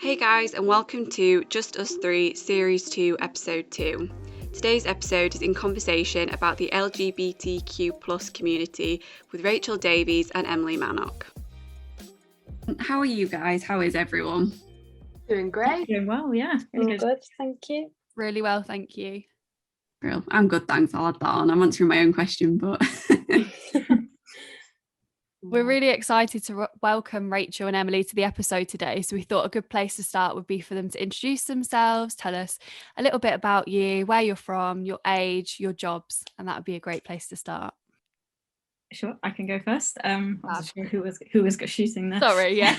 Hey guys, and welcome to Just Us Three, Series 2, Episode 2. Today's episode is in conversation about the LGBTQ plus community with Rachael Davies and Emily Manock. How are you guys? How is everyone? Doing great. Doing well, yeah. Really good, thank you. Really well, thank you. Real. I'm good, thanks. I'll add that on. I'm answering my own question, but... We're really excited to welcome Rachael and Emily to the episode today. So we thought a good place to start would be for them to introduce themselves, tell us a little bit about you, where you're from, your age, your jobs, and that would be a great place to start. Sure, I can go first. I'm not sure who was shooting there. Sorry, yeah.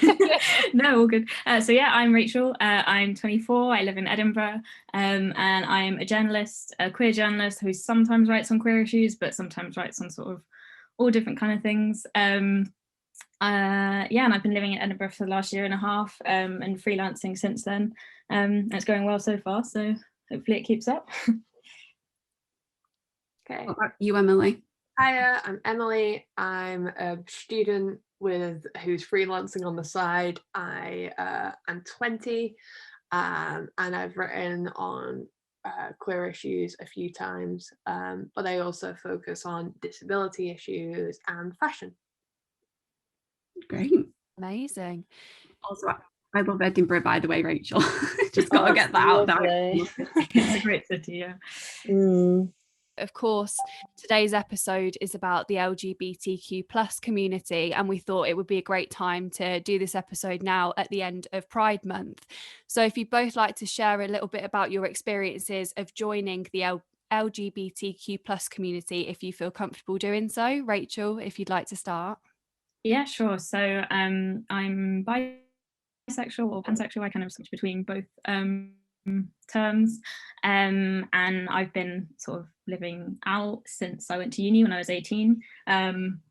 No, all good. So I'm Rachael. I'm 24. I live in Edinburgh, and I'm a journalist, a queer journalist who sometimes writes on queer issues, but sometimes writes on sort of all different kind of things. And I've been living in Edinburgh for the last year and a half, and freelancing since then. And it's going well so far, so hopefully it keeps up. Okay. What about you, Emily? Hiya, I'm Emily. I'm a student who's freelancing on the side. I'm 20, and I've written on queer issues a few times, but I also focus on disability issues and fashion. Great. Amazing. Also, I love Edinburgh, by the way, Rachael. Just got to get that out there. It's a great city, yeah. Of course, today's episode is about the LGBTQ plus community, and we thought it would be a great time to do this episode now at the end of Pride Month. So if you'd both like to share a little bit about your experiences of joining the LGBTQ plus community, if you feel comfortable doing so. Rachael, if you'd like to start. Yeah, sure. So I'm bisexual or pansexual. I kind of switch between both terms, and I've been sort of living out since I went to uni when I was 18, but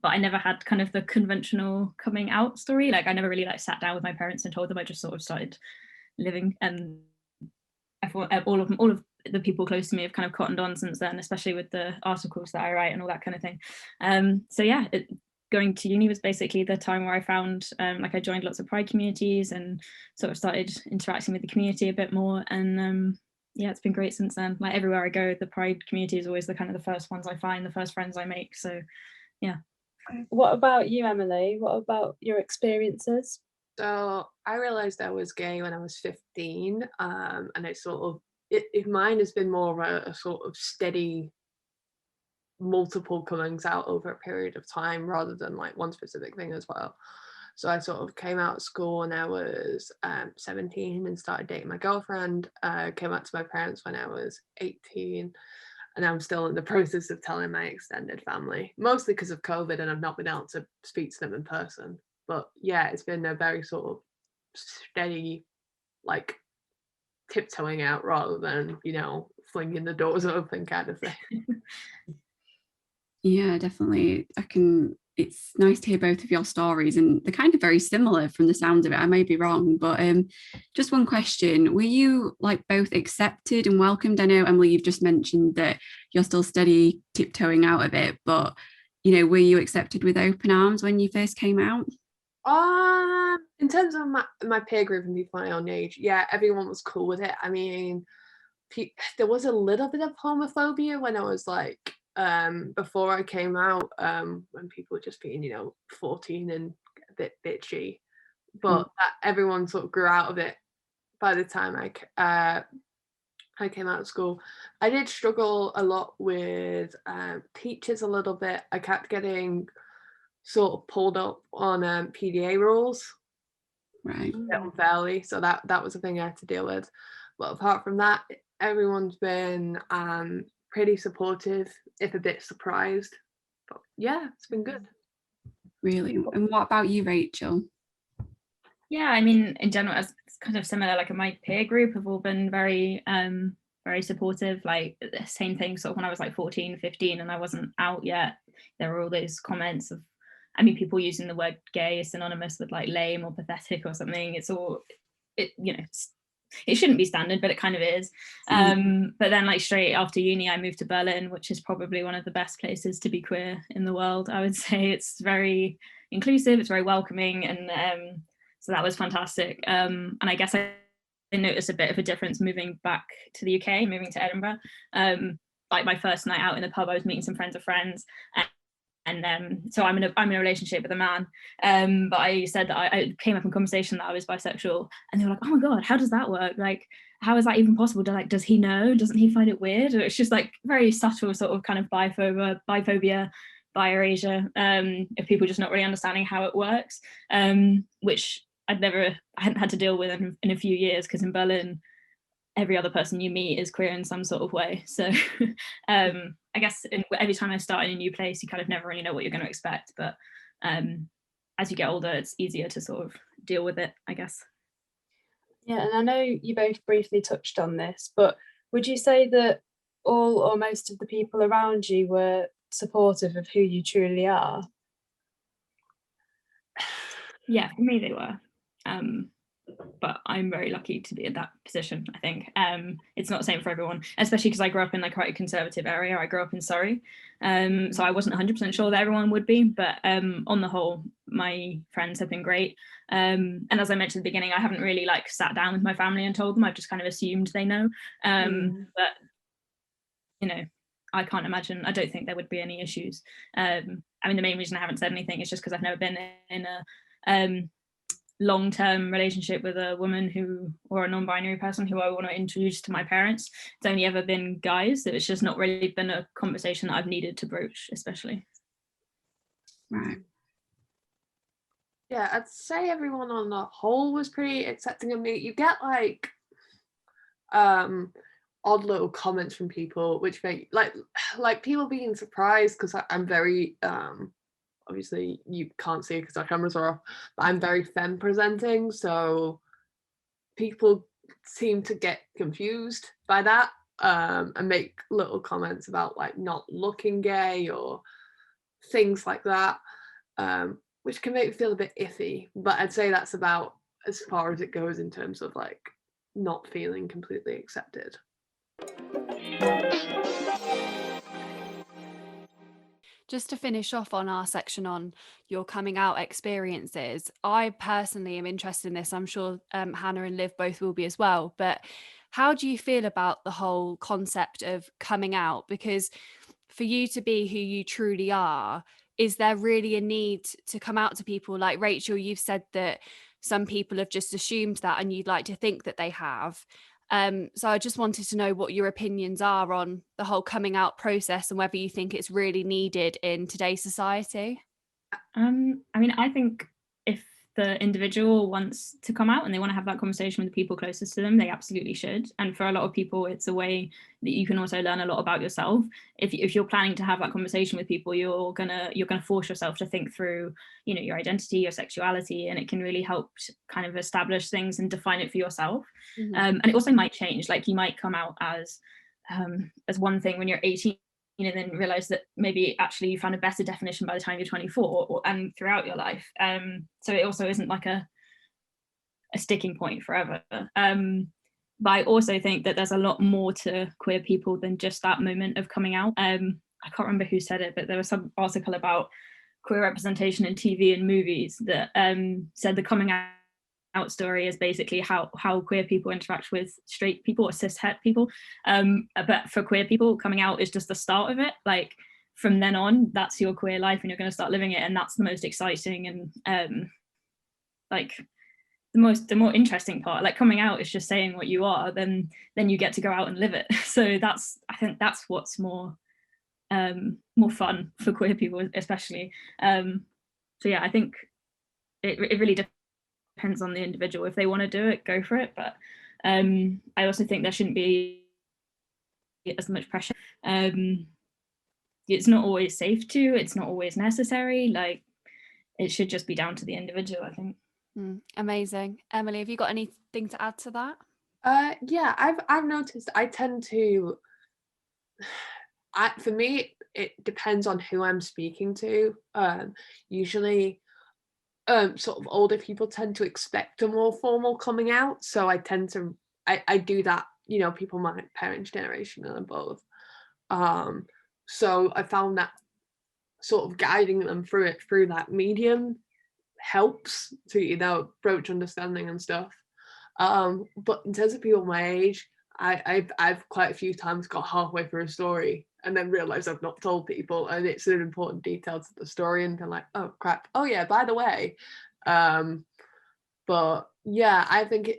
I never had kind of the conventional coming out story. Like I never really sat down with my parents and told them. I just sort of started living, and I thought all of the people close to me have kind of cottoned on since then, especially with the articles that I write and all that kind of thing. Going to uni was basically the time where I found, I joined lots of Pride communities and sort of started interacting with the community a bit more. And it's been great since then. Like everywhere I go, the Pride community is always the first ones I find, the first friends I make. So, yeah. What about you, Emily? What about your experiences? So I realised I was gay when I was 15, and it sort of, mine has been more of a sort of steady multiple comings out over a period of time rather than one specific thing as well. So I sort of came out of school when I was 17 and started dating my girlfriend. Came out to my parents when I was 18, and I'm still in the process of telling my extended family, mostly because of COVID and I've not been able to speak to them in person. But yeah, it's been a very sort of steady tiptoeing out rather than flinging the doors open kind of thing. Yeah, definitely. It's nice to hear both of your stories, and they're kind of very similar from the sound of it. I may be wrong, but just one question. Were you both accepted and welcomed? I know, Emily, you've just mentioned that you're still steady tiptoeing out of it, but were you accepted with open arms when you first came out? In terms of my peer group and people my own age, yeah, everyone was cool with it. I mean, there was a little bit of homophobia when I was before I came out, when people were just being 14 and a bit bitchy, but everyone sort of grew out of it by the time I came out of school. I did struggle a lot with teachers a little bit. I kept getting sort of pulled up on PDA rules, right, unfairly, so that was a thing I had to deal with. But apart from that, everyone's been pretty supportive, if a bit surprised. But yeah, it's been good. Really. And what about you, Rachael? Yeah, I mean, in general, it's kind of similar. My peer group have all been very very supportive. The same thing sort of when I was 14, 15 and I wasn't out yet, there were all those comments of, people using the word gay is synonymous with lame or pathetic or something. It's all, it shouldn't be standard, but it kind of is. But then straight after uni, I moved to Berlin, which is probably one of the best places to be queer in the world. I would say it's very inclusive, it's very welcoming, and so that was fantastic. And I guess I noticed a bit of a difference moving back to the UK, moving to Edinburgh. Like my first night out in the pub, I was meeting some friends of friends, and so I'm in a relationship with a man. But I said that I came up in conversation that I was bisexual, and they were like, "Oh my god, how does that work? Like, how is that even possible? Does he know? Doesn't he find it weird?" Or it's just like very subtle sort of kind of biphobia, bi-erasure, of people just not really understanding how it works, which I hadn't had to deal with in a few years, because in Berlin, every other person you meet is queer in some sort of way. So I guess every time I start in a new place, you kind of never really know what you're going to expect. But as you get older, it's easier to sort of deal with it, I guess. Yeah, and I know you both briefly touched on this, but would you say that all or most of the people around you were supportive of who you truly are? Yeah, for me they were. But I'm very lucky to be in that position, I think. It's not the same for everyone, especially because I grew up in like quite a conservative area. I grew up in Surrey, so I wasn't 100% sure that everyone would be, but on the whole, my friends have been great. And as I mentioned at the beginning, I haven't really like sat down with my family and told them. I've just kind of assumed they know. But you know, I can't imagine, I don't think there would be any issues. I mean, the main reason I haven't said anything is just because I've never been in a long-term relationship with a woman or a non-binary person who I want to introduce to my parents. It's only ever been guys. It's just not really been a conversation that I've needed to broach, especially. Right. Yeah, I'd say everyone on the whole was pretty accepting of me. You get like odd little comments from people which make like people being surprised, because I'm very obviously you can't see it because our cameras are off, but I'm very femme presenting, so people seem to get confused by that, and make little comments about like not looking gay or things like that, which can make me feel a bit iffy, but I'd say that's about as far as it goes in terms of like not feeling completely accepted. Just to finish off on our section on your coming out experiences, I personally am interested in this. I'm sure Hannah and Liv both will be as well. But how do you feel about the whole concept of coming out? Because for you to be who you truly are, is there really a need to come out to people? Like Rachel, you've said that some people have just assumed that, and you'd like to think that they have. So I just wanted to know what your opinions are on the whole coming out process and whether you think it's really needed in today's society. I mean, I think if the individual wants to come out and they want to have that conversation with the people closest to them, they absolutely should. And for a lot of people, it's a way that you can also learn a lot about yourself. If you're planning to have that conversation with people, you're gonna force yourself to think through, you know, your identity, your sexuality, and it can really help kind of establish things and define it for yourself. And it also might change. Like you might come out as one thing when you're 18, and then realize that maybe actually you found a better definition by the time you're 24 and throughout your life. So it also isn't like a sticking point forever. But I also think that there's a lot more to queer people than just that moment of coming out. I can't remember who said it, but there was some article about queer representation in TV and movies that said the coming out story is basically how queer people interact with straight people or cis het people, but for queer people, coming out is just the start of it. Like from then on, that's your queer life and you're going to start living it, and that's the most exciting and like the more interesting part. Like coming out is just saying what you are, then you get to go out and live it. So I think that's what's more fun for queer people especially. So yeah, I think it really depends on the individual. If they want to do it, go for it. But I also think there shouldn't be as much pressure. It's not always safe to, it's not always necessary. Like it should just be down to the individual, I think. Amazing. Emily, have you got anything to add to that? Yeah, I've noticed I tend to, for me, it depends on who I'm speaking to. Usually sort of older people tend to expect a more formal coming out, so I tend to I do that, you know, people my parents' generation and above, so I found that sort of guiding them through that medium helps to, you know, broach understanding and stuff. But in terms of people my age, I've quite a few times got halfway through a story and then realised I've not told people, and it's an important detail to the story, and they're like, oh crap, oh yeah, by the way. But yeah, I think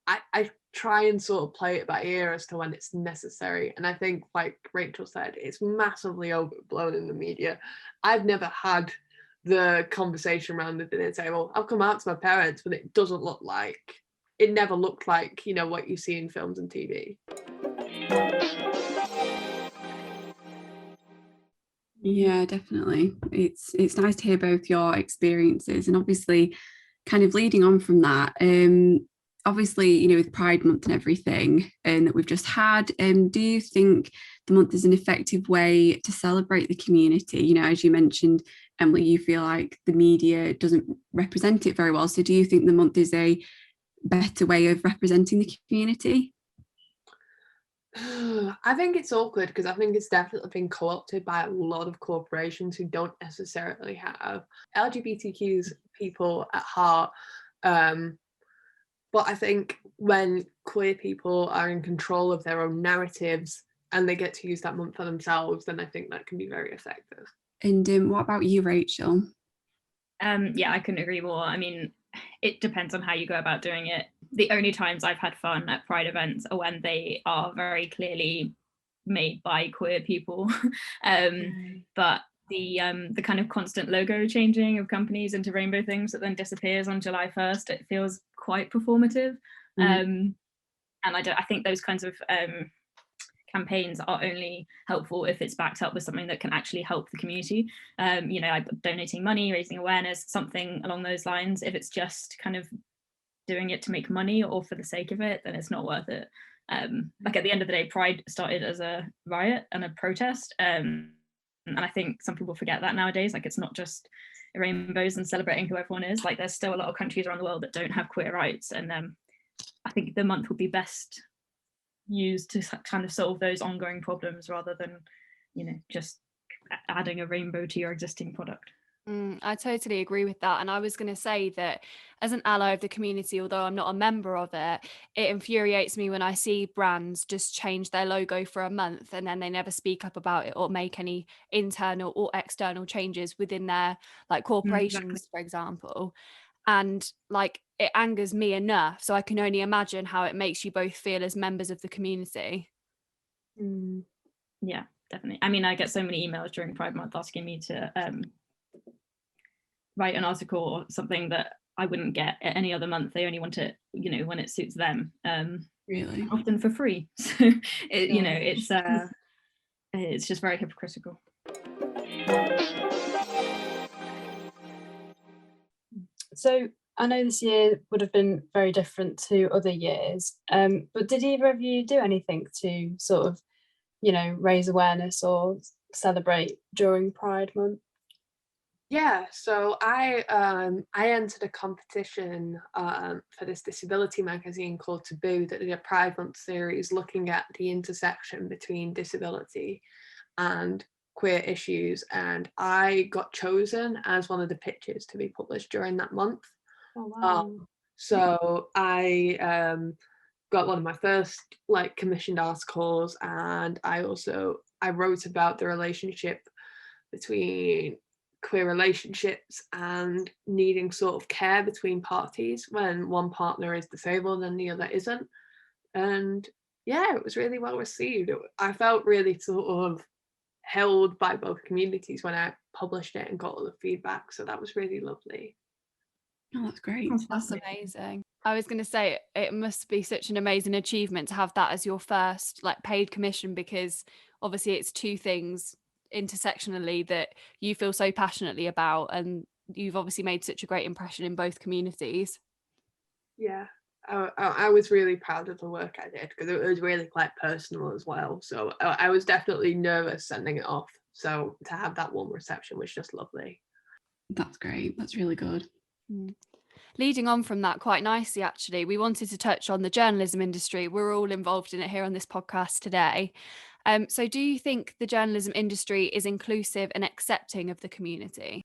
I try and sort of play it by ear as to when it's necessary. And I think, like Rachel said, it's massively overblown in the media. I've never had the conversation around the dinner table. I've come out to my parents, but it never looked like, you know, what you see in films and TV. Yeah, definitely. It's nice to hear both your experiences, and obviously kind of leading on from that, obviously, you know, with Pride Month and everything and that we've just had, do you think the month is an effective way to celebrate the community? You know, as you mentioned, Emily, you feel like the media doesn't represent it very well. So do you think the month is a better way of representing the community? I think it's awkward because I think it's definitely been co-opted by a lot of corporations who don't necessarily have LGBTQ's people at heart. But I think when queer people are in control of their own narratives and they get to use that month for themselves, then I think that can be very effective. And what about you, Rachel? Yeah, I couldn't agree more. I mean, it depends on how you go about doing it. The only times I've had fun at Pride events are when they are very clearly made by queer people. But the kind of constant logo changing of companies into rainbow things that then disappears on July 1st, it feels quite performative. And I think those kinds of campaigns are only helpful if it's backed up with something that can actually help the community. You know, donating money, raising awareness, something along those lines. If it's just kind of doing it to make money or for the sake of it, then it's not worth it. Like at the end of the day, Pride started as a riot and a protest. And I think some people forget that nowadays. Like, it's not just rainbows and celebrating who everyone is. Like, there's still a lot of countries around the world that don't have queer rights. And I think the month would be best used to kind of solve those ongoing problems rather than, you know, just adding a rainbow to your existing product. I totally agree with that. And I was going to say that as an ally of the community, although I'm not a member of it, it infuriates me when I see brands just change their logo for a month and then they never speak up about it or make any internal or external changes within their like corporations, for example. And like, it angers me enough. So I can only imagine how it makes you both feel as members of the community. Yeah, definitely. I mean, I get so many emails during Pride Month asking me to write an article or something that I wouldn't get at any other month. They only want it, you know, when it suits them. Really? Often for free. So you know, it's just very hypocritical. So I know this year would have been very different to other years, but did either of you do anything to sort of, you know, raise awareness or celebrate during Pride Month? Yeah, so I entered a competition for this disability magazine called Taboo that did a Pride Month series looking at the intersection between disability and queer issues, and I got chosen as one of the pitches to be published during that month. Oh, wow. So I got one of my first like commissioned articles, and I wrote about the relationship between queer relationships and needing sort of care between parties when one partner is disabled and the other isn't. And yeah, it was really well received. I felt really sort of held by both communities when I published it and got all the feedback, so that was really lovely. Oh, that's great. That's amazing. I was going to say, it must be such an amazing achievement to have that as your first like paid commission, because obviously it's two things intersectionally that you feel so passionately about, and you've obviously made such a great impression in both communities. Yeah, I was really proud of the work I did because it was really quite personal as well, so I was definitely nervous sending it off, so to have that warm reception was just lovely. That's great. That's really good. Leading on from that quite nicely, actually, we wanted to touch on the journalism industry. We're all involved in it here on this podcast today. So do you think the journalism industry is inclusive and accepting of the community?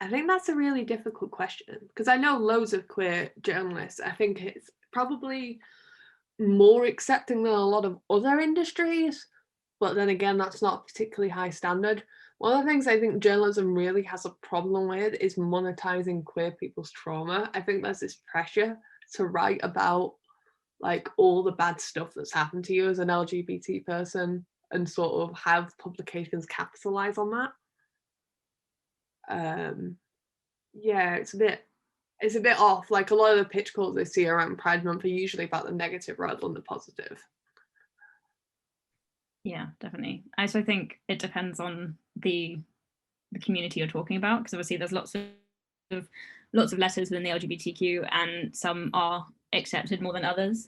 I think that's a really difficult question because I know loads of queer journalists. I think it's probably more accepting than a lot of other industries, but then again, that's not a particularly high standard. One of the things I think journalism really has a problem with is monetizing queer people's trauma. I think there's this pressure to write about like all the bad stuff that's happened to you as an LGBT person and sort of have publications capitalize on that. Yeah, it's a bit off. Like a lot of the pitch calls I see around Pride Month are usually about the negative rather than the positive. Yeah, definitely. I also think it depends on the community you're talking about, because obviously there's lots of letters within the LGBTQ, and some are accepted more than others.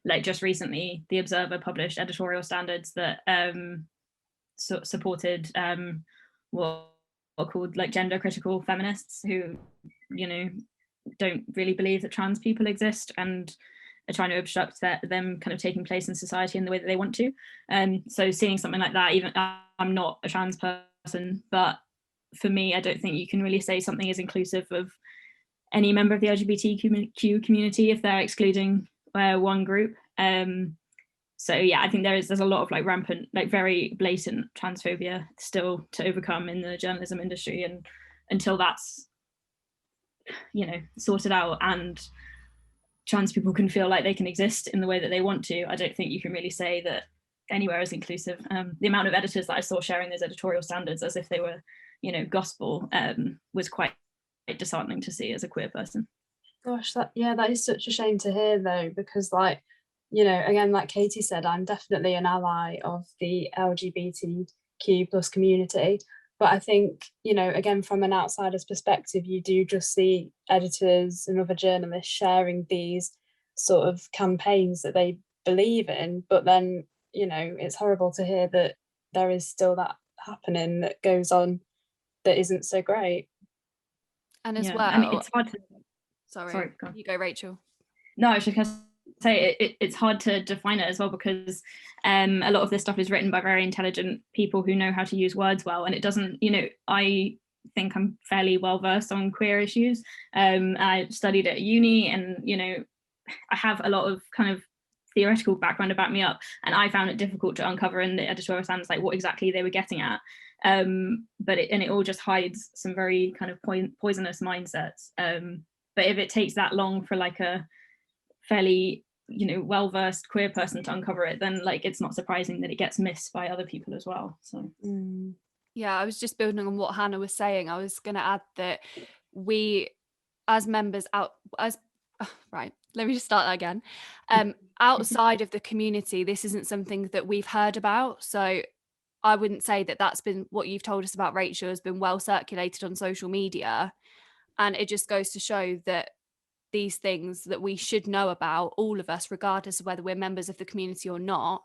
Like just recently, The Observer published editorial standards that supported what are called like gender critical feminists who, you know, don't really believe that trans people exist and are trying to obstruct them kind of taking place in society in the way that they want to. So seeing something like that, even I'm not a trans person, but for me, I don't think you can really say something is inclusive of any member of the LGBTQ community if they're excluding one group. So yeah, I think there's a lot of like rampant, like very blatant transphobia still to overcome in the journalism industry, and until that's, you know, sorted out and trans people can feel like they can exist in the way that they want to, I don't think you can really say that anywhere is inclusive. The amount of editors that I saw sharing those editorial standards as if they were, you know, gospel was quite disheartening to see as a queer person. Gosh, that is such a shame to hear though, because like, you know, again, like Katie said, I'm definitely an ally of the LGBTQ plus community. But I think, you know, again, from an outsider's perspective, you do just see editors and other journalists sharing these sort of campaigns that they believe in. But then, you know, it's horrible to hear that there is still that happening that goes on that isn't so great. And as well, I mean, it's hard to... Sorry, you go, Rachel. No, I was just going to say it's hard to define it as well, because a lot of this stuff is written by very intelligent people who know how to use words well, and it doesn't, you know, I think I'm fairly well versed on queer issues. I studied at uni, and, you know, I have a lot of kind of theoretical background to back me up, and I found it difficult to uncover in the editorial standards like what exactly they were getting at. But it all just hides some very kind of poisonous mindsets. But if it takes that long for like a fairly, you know, well-versed queer person to uncover it, then like it's not surprising that it gets missed by other people as well. So yeah, I was just building on what Hannah was saying. I was going to add that we as members right, let me just start that again. Outside of the community, this isn't something that we've heard about, so I wouldn't say that that's been what you've told us about, Rachel, has been well circulated on social media. And it just goes to show that these things that we should know about, all of us, regardless of whether we're members of the community or not,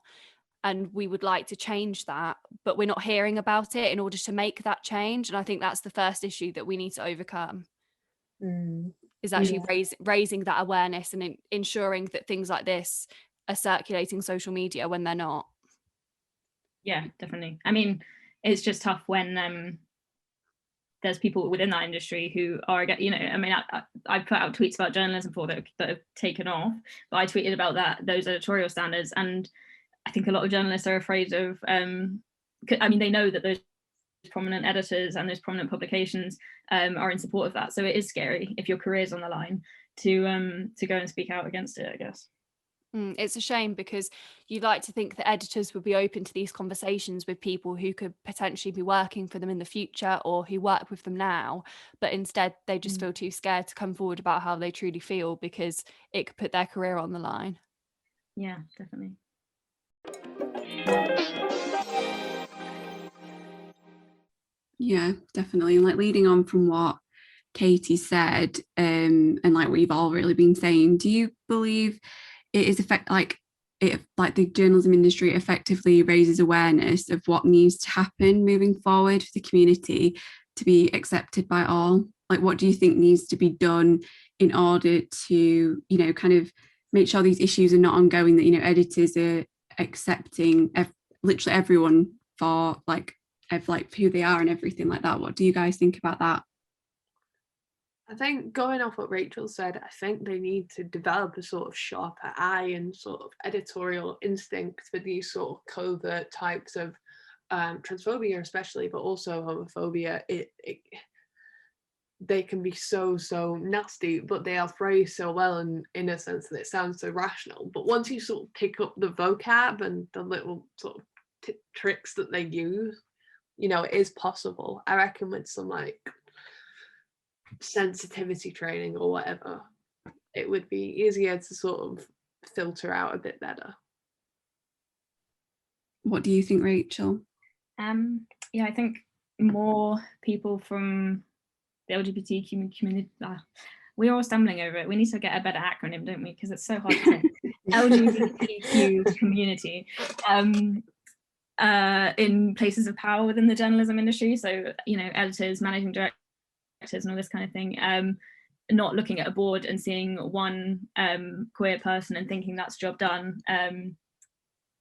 and we would like to change that, but we're not hearing about it in order to make that change. And I think that's the first issue that we need to overcome, is actually raising that awareness and ensuring that things like this are circulating social media when they're not. Yeah, definitely. I mean, it's just tough when there's people within that industry who are, you know, I mean, I put out tweets about journalism before that have taken off, but I tweeted about those editorial standards, and I think a lot of journalists are afraid of, I mean, they know that those prominent editors and those prominent publications are in support of that. So it is scary if your career's on the line to go and speak out against it, I guess. It's a shame, because you'd like to think that editors would be open to these conversations with people who could potentially be working for them in the future or who work with them now, but instead they just feel too scared to come forward about how they truly feel because it could put their career on the line. Yeah, definitely. Yeah, definitely. And like leading on from what Katie said, and like what you've all really been saying, do you believe it is like the journalism industry effectively raises awareness of what needs to happen moving forward for the community to be accepted by all? Like, what do you think needs to be done in order to, you know, kind of make sure these issues are not ongoing, that, you know, editors are accepting literally everyone for like who they are and everything like that? What do you guys think about that? I think going off what Rachel said, I think they need to develop a sort of sharper eye and sort of editorial instinct for these sort of covert types of transphobia especially, but also homophobia. They can be so nasty, but they are phrased so well and in a sense that it sounds so rational. But once you sort of pick up the vocab and the little sort of tricks that they use, you know, it is possible. I reckon with some like sensitivity training or whatever, it would be easier to sort of filter out a bit better. What do you think, Rachel? Yeah, I think more people from the LGBTQ community, we're all stumbling over it. We need to get a better acronym, don't we? Because it's so hard to say. LGBTQ community in places of power within the journalism industry. So, you know, editors, managing directors and all this kind of thing. Not looking at a board and seeing one queer person and thinking that's job done.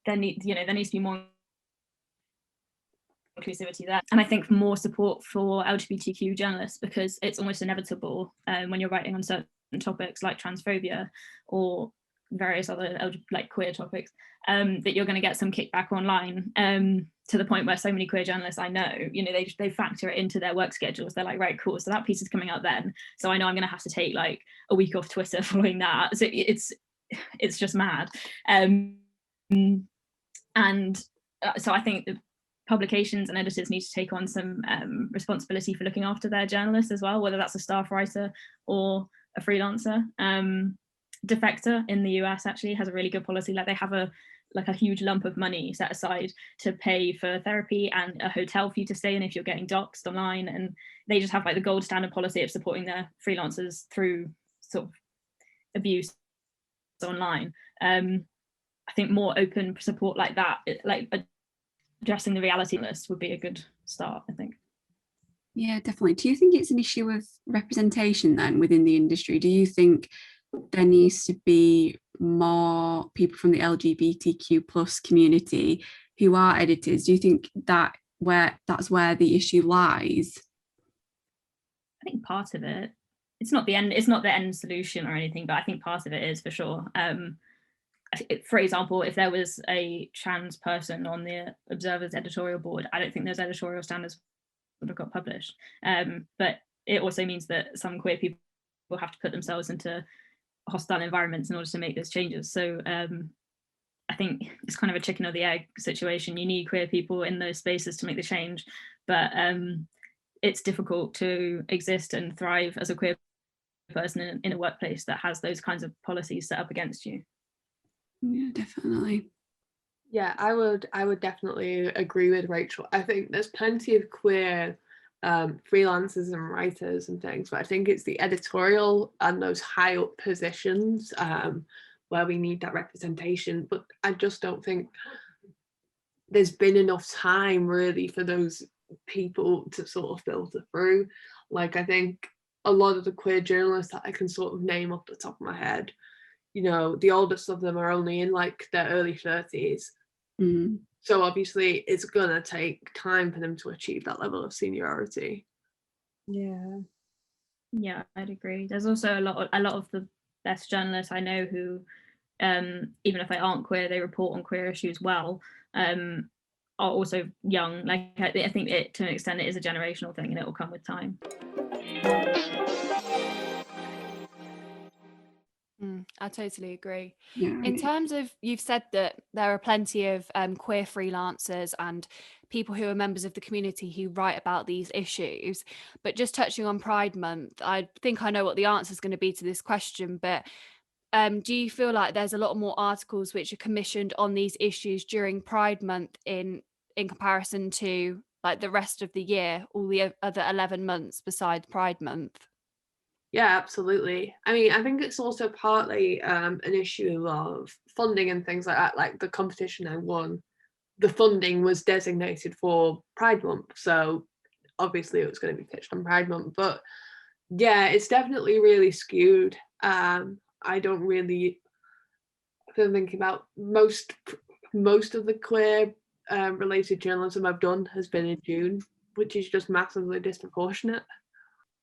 There needs to be more inclusivity there, and I think more support for LGBTQ journalists, because it's almost inevitable when you're writing on certain topics like transphobia or various other like queer topics, that you're going to get some kickback online, to the point where so many queer journalists I know, you know, they factor it into their work schedules. They're like, right, cool, so that piece is coming out then, so I know I'm going to have to take like a week off Twitter following that. So it's just mad. So I think the publications and editors need to take on some responsibility for looking after their journalists as well, whether that's a staff writer or a freelancer. Defector in the US actually has a really good policy. Like they have a huge lump of money set aside to pay for therapy and a hotel for you to stay in if you're getting doxxed online, and they just have like the gold standard policy of supporting their freelancers through sort of abuse online. I think more open support like that, like addressing the reality list, would be a good start, I think. Yeah, definitely. Do you think it's an issue of representation then within the industry? Do you think there needs to be more people from the LGBTQ plus community who are editors? Do you think that's where the issue lies? I think part of it. It's not the end solution or anything, but I think part of it is for sure. For example, if there was a trans person on the Observer's editorial board, I don't think those editorial standards would have got published. But it also means that some queer people will have to put themselves into hostile environments in order to make those changes. So I think it's kind of a chicken or the egg situation. You need queer people in those spaces to make the change, but it's difficult to exist and thrive as a queer person in a workplace that has those kinds of policies set up against you. Yeah, definitely. Yeah, I would definitely agree with Rachel. I think there's plenty of queer freelancers and writers and things, but I think it's the editorial and those high up positions where we need that representation. But I just don't think there's been enough time really for those people to sort of filter through. Like, I think a lot of the queer journalists that I can sort of name off the top of my head, you know, the oldest of them are only in like their early 30s. Mm. So obviously it's gonna take time for them to achieve that level of seniority. Yeah, I'd agree. There's also a lot of the best journalists I know who, even if they aren't queer, they report on queer issues well, are also young. Like I think it, to an extent, it is a generational thing, and it will come with time. I totally agree. Yeah. In terms of, you've said that there are plenty of queer freelancers and people who are members of the community who write about these issues, but just touching on Pride Month, I think I know what the answer is going to be to this question, but do you feel like there's a lot more articles which are commissioned on these issues during Pride Month in comparison to like the rest of the year, all the other 11 months besides Pride Month? Yeah, absolutely. I mean, I think it's also partly an issue of funding and things like that. Like the competition I won, the funding was designated for Pride Month, so obviously it was going to be pitched on Pride Month. But yeah, it's definitely really skewed. I don't really feel thinking about most of the queer related journalism I've done has been in June, which is just massively disproportionate.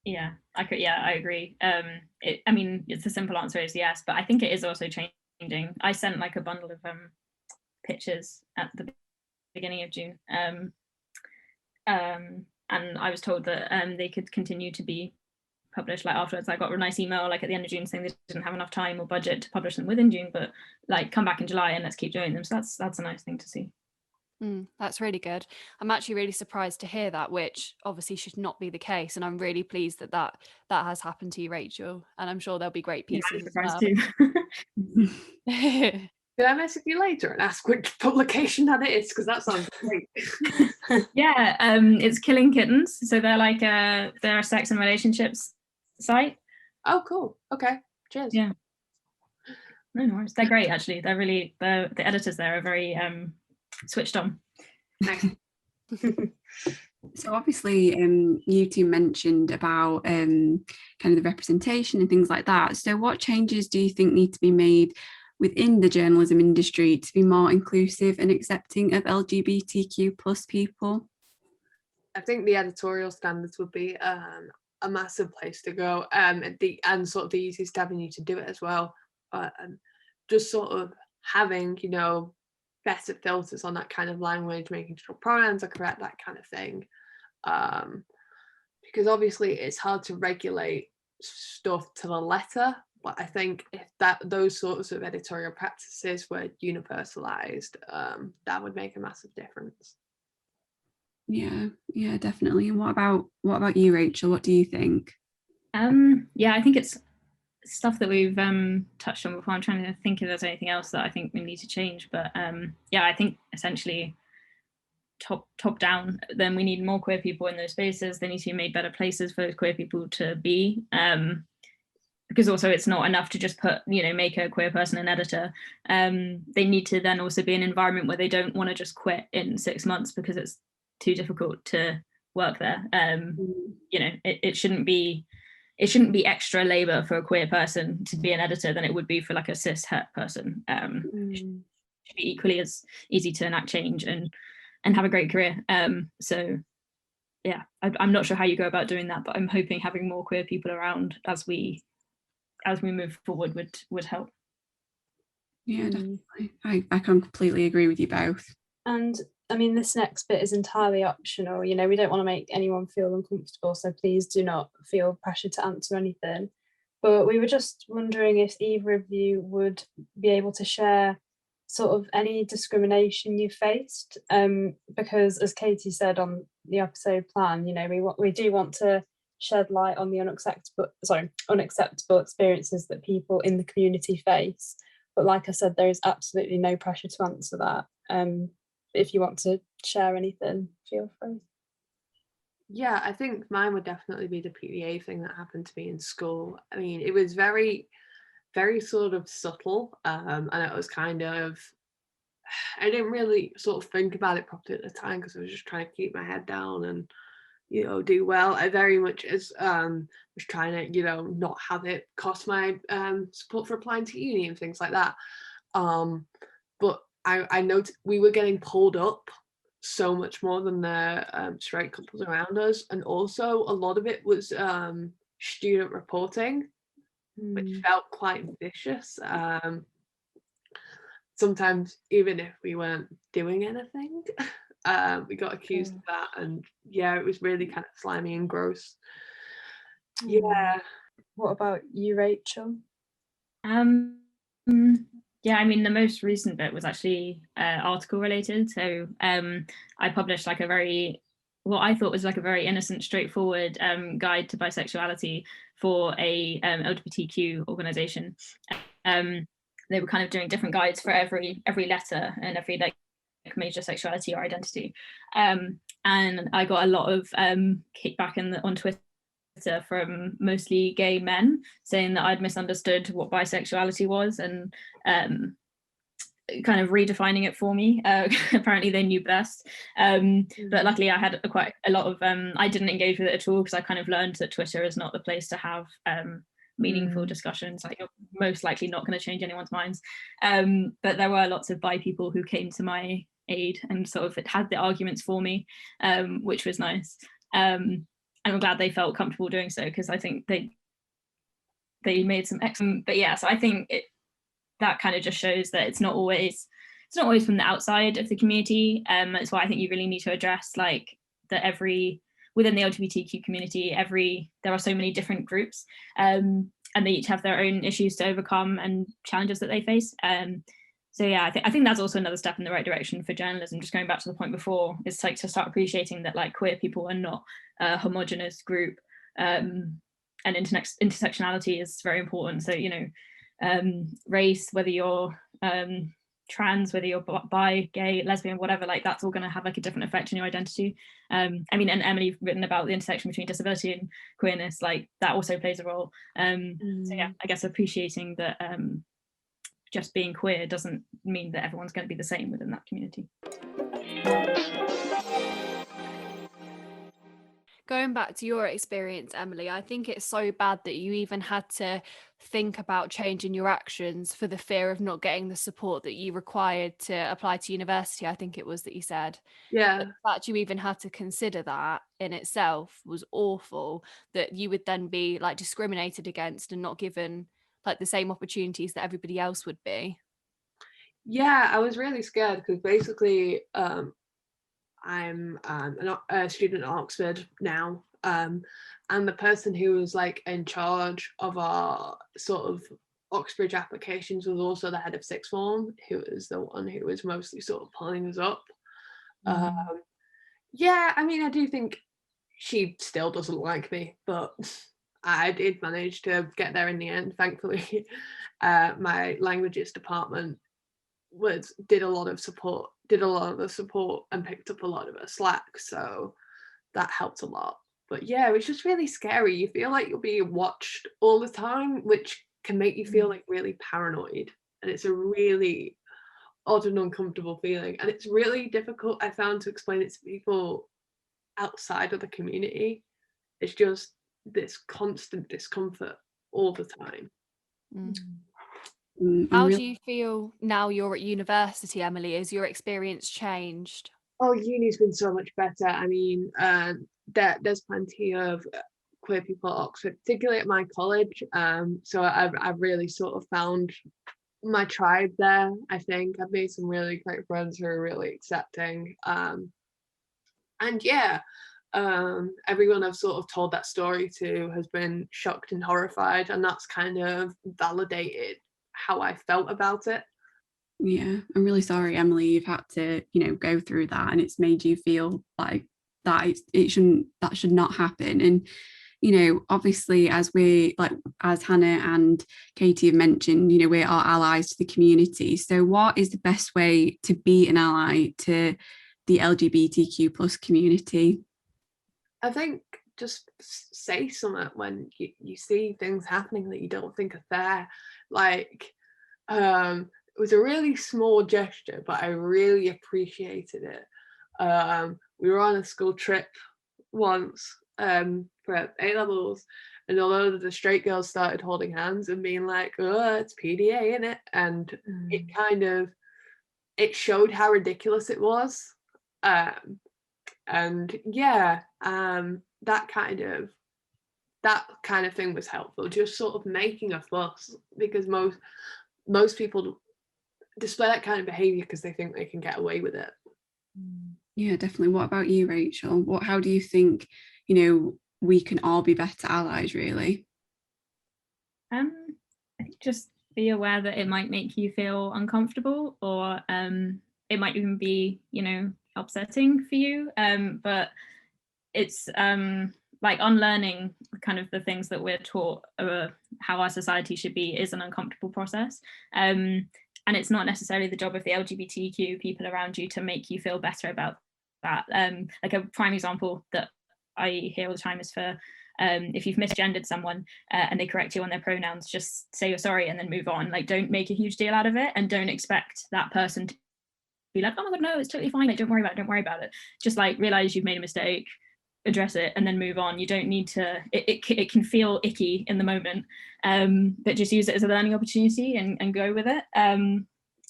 Yeah, I agree. I mean, it's the simple answer is yes, but I think it is also changing. I sent like a bundle of pictures at the beginning of June, and I was told that they could continue to be published like afterwards. I got a nice email like at the end of June saying they didn't have enough time or budget to publish them within June, but like come back in July and let's keep doing them. So that's a nice thing to see. That's really good. I'm actually really surprised to hear that, which obviously should not be the case. And I'm really pleased that that has happened to you, Rachel. And I'm sure there'll be great pieces as well. Too. Can I message you later and ask which publication that is? Because that sounds great. Yeah, it's Killing Kittens. So they're like they're a sex and relationships site. Oh, cool. Okay. Cheers. Yeah. No worries. They're great actually. They're really the editors there are very switched on. Nice. So obviously you two mentioned about kind of the representation and things like that. So what changes do you think need to be made within the journalism industry to be more inclusive and accepting of LGBTQ plus people? I think the editorial standards would be a massive place to go, and sort of the easiest avenue to do it as well. Just sort of having, you know, better filters on that kind of language, making sure pronouns are correct, that kind of thing. Because obviously it's hard to regulate stuff to the letter, but I think if those sorts of editorial practices were universalized, that would make a massive difference. Yeah, definitely. And what about you, Rachel? What do you think? Yeah, I think it's stuff that we've touched on before. I'm trying to think if there's anything else that I think we need to change, but yeah, I think essentially top down, then we need more queer people in those spaces. They need to be made better places for queer people to be, because also it's not enough to just put, you know, make a queer person an editor. They need to then also be an environment where they don't want to just quit in 6 months because it's too difficult to work there. You know, it shouldn't be extra labor for a queer person to be an editor than it would be for like a cis het person. It should be equally as easy to enact change and have a great career. So yeah, I'm not sure how you go about doing that, but I'm hoping having more queer people around as we move forward would help. Yeah, definitely. I can completely agree with you both. And I mean, this next bit is entirely optional. You know, we don't want to make anyone feel uncomfortable, so please do not feel pressured to answer anything. But we were just wondering if either of you would be able to share sort of any discrimination you faced, because as Katie said on the episode plan, you know, we do want to shed light on the unacceptable experiences that people in the community face. But like I said, there is absolutely no pressure to answer that. If you want to share anything, feel free. Yeah, I think mine would definitely be the PDA thing that happened to me in school. I mean, it was very, very sort of subtle, and it was kind of, I didn't really sort of think about it properly at the time because I was just trying to keep my head down and, you know, do well. I very much was trying to, you know, not have it cost my support for applying to uni and things like that. But I noticed we were getting pulled up so much more than the straight couples around us, and also a lot of it was student reporting, which felt quite vicious. Sometimes even if we weren't doing anything, we got accused of that, and yeah, it was really kind of slimy and gross. Yeah. What about you, Rachel? Yeah, I mean, the most recent bit was actually article related. So I published like what I thought was like a very innocent, straightforward guide to bisexuality for a LGBTQ organization. They were kind of doing different guides for every letter and every like major sexuality or identity. And I got a lot of kickback on Twitter from mostly gay men saying that I'd misunderstood what bisexuality was and kind of redefining it for me. Apparently they knew best, but luckily I had quite a lot of I didn't engage with it at all because I kind of learned that Twitter is not the place to have meaningful discussions. Like, you're most likely not going to change anyone's minds, but there were lots of bi people who came to my aid and sort of had the arguments for me, which was nice. I'm glad they felt comfortable doing so, because I think they made some excellent. But yeah, so I think that kind of just shows that it's not always from the outside of the community. That's why I think you really need to address like that within the LGBTQ community, there are so many different groups, and they each have their own issues to overcome and challenges that they face. So yeah, I think that's also another step in the right direction for journalism. Just going back to the point before, it's like to start appreciating that like queer people are not a homogenous group, and intersectionality is very important. So, you know, race, whether you're trans, whether you're bi, gay, lesbian, whatever, like that's all going to have like a different effect on your identity. I mean, and Emily written about the intersection between disability and queerness, like that also plays a role. So yeah, I guess appreciating that just being queer doesn't mean that everyone's going to be the same within that community. Going back to your experience, Emily, I think it's so bad that you even had to think about changing your actions for the fear of not getting the support that you required to apply to university, I think it was that you said. Yeah. But the fact you even had to consider that in itself was awful, that you would then be like discriminated against and not given like the same opportunities that everybody else would be. Yeah, I was really scared because basically I'm a student at Oxford now, and the person who was like in charge of our sort of Oxbridge applications was also the head of sixth form, who was the one who was mostly sort of pulling us up. Yeah, I mean, I do think she still doesn't like me, but I did manage to get there in the end, thankfully. My languages department did a lot of the support and picked up a lot of her slack, so that helped a lot. But yeah, it was just really scary. You feel like you're being watched all the time, which can make you feel like really paranoid, and it's a really odd and uncomfortable feeling, and it's really difficult, I found, to explain it to people outside of the community. It's just this constant discomfort all the time. How do you feel now you're at university, Emily? Has your experience changed? Oh, uni's been so much better. I mean, there's plenty of queer people at Oxford, particularly at my college. So I've really sort of found my tribe there. I think I've made some really great friends who are really accepting. And yeah, everyone I've sort of told that story to has been shocked and horrified, and that's kind of validated how I felt about it. Yeah, I'm really sorry, Emily, you've had to, go through that, and it's made you feel like that that should not happen. And obviously, as Hannah and Katie have mentioned, we are allies to the community. So what is the best way to be an ally to the LGBTQ plus community? I think just say something when you see things happening that you don't think are fair. Like, it was a really small gesture, but I really appreciated it. We were on a school trip once for A-levels, and although the straight girls started holding hands and being like, oh, it's PDA, innit? And it showed how ridiculous it was. And yeah, that kind of thing was helpful, just sort of making a fuss, because most people display that kind of behavior because they think they can get away with it. Yeah, definitely. What about you, Rachel? How do you think we can all be better allies, really? I think just be aware that it might make you feel uncomfortable, or it might even be upsetting for you, but it's like unlearning kind of the things that we're taught how our society should be is an uncomfortable process, and it's not necessarily the job of the LGBTQ people around you to make you feel better about that. Like a prime example that I hear all the time is for if you've misgendered someone and they correct you on their pronouns, just say you're sorry and then move on. Like, don't make a huge deal out of it, and don't expect that person to be like, oh my god, no, it's totally fine, like, don't worry about it. Just like realize you've made a mistake, address it, and then move on. You don't need to, it can feel icky in the moment, but just use it as a learning opportunity and go with it.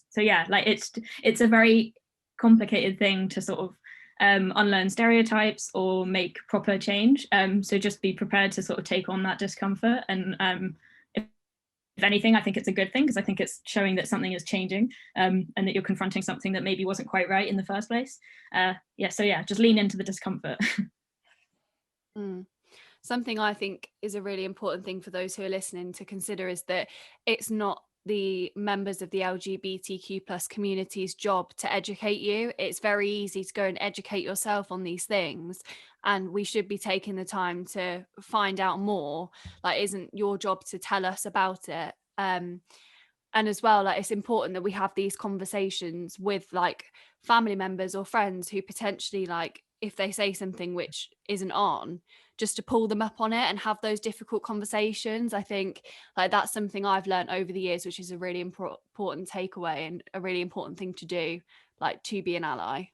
So yeah, like it's a very complicated thing to sort of unlearn stereotypes or make proper change. So just be prepared to sort of take on that discomfort. And if anything, I think it's a good thing, because I think it's showing that something is changing, and that you're confronting something that maybe wasn't quite right in the first place. So just lean into the discomfort. Something I think is a really important thing for those who are listening to consider is that it's not the members of the LGBTQ plus community's job to educate you. It's very easy to go and educate yourself on these things, and we should be taking the time to find out more. Like, it isn't your job to tell us about it. And as well, like, it's important that we have these conversations with like family members or friends who potentially, like, if they say something which isn't on, just to pull them up on it and have those difficult conversations. I think like that's something I've learned over the years, which is a really important takeaway and a really important thing to do, like, to be an ally.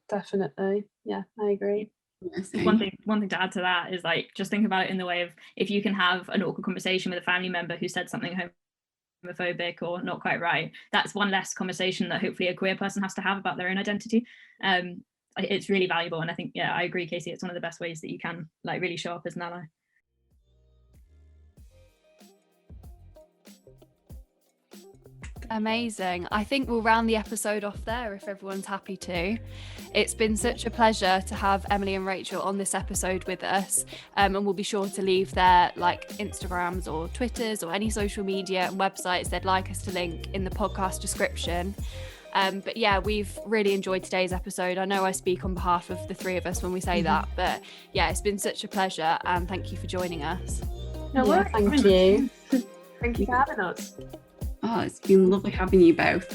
Definitely. Yeah, I agree. One thing to add to that is, like, just think about it in the way of, if you can have an awkward conversation with a family member who said something homophobic or not quite right, that's one less conversation that hopefully a queer person has to have about their own identity. It's really valuable, and I think, I agree, Casey, it's one of the best ways that you can, like, really show up as an ally. Amazing. I think we'll round the episode off there if everyone's happy to. It's been such a pleasure to have Emily and Rachael on this episode with us, and we'll be sure to leave their like Instagrams or Twitters or any social media and websites they'd like us to link in the podcast description. But yeah, we've really enjoyed today's episode. I know I speak on behalf of the three of us when we say that, but yeah, it's been such a pleasure, and thank you for joining us. Thank you. Thank you for having us. Oh, it's been lovely having you both.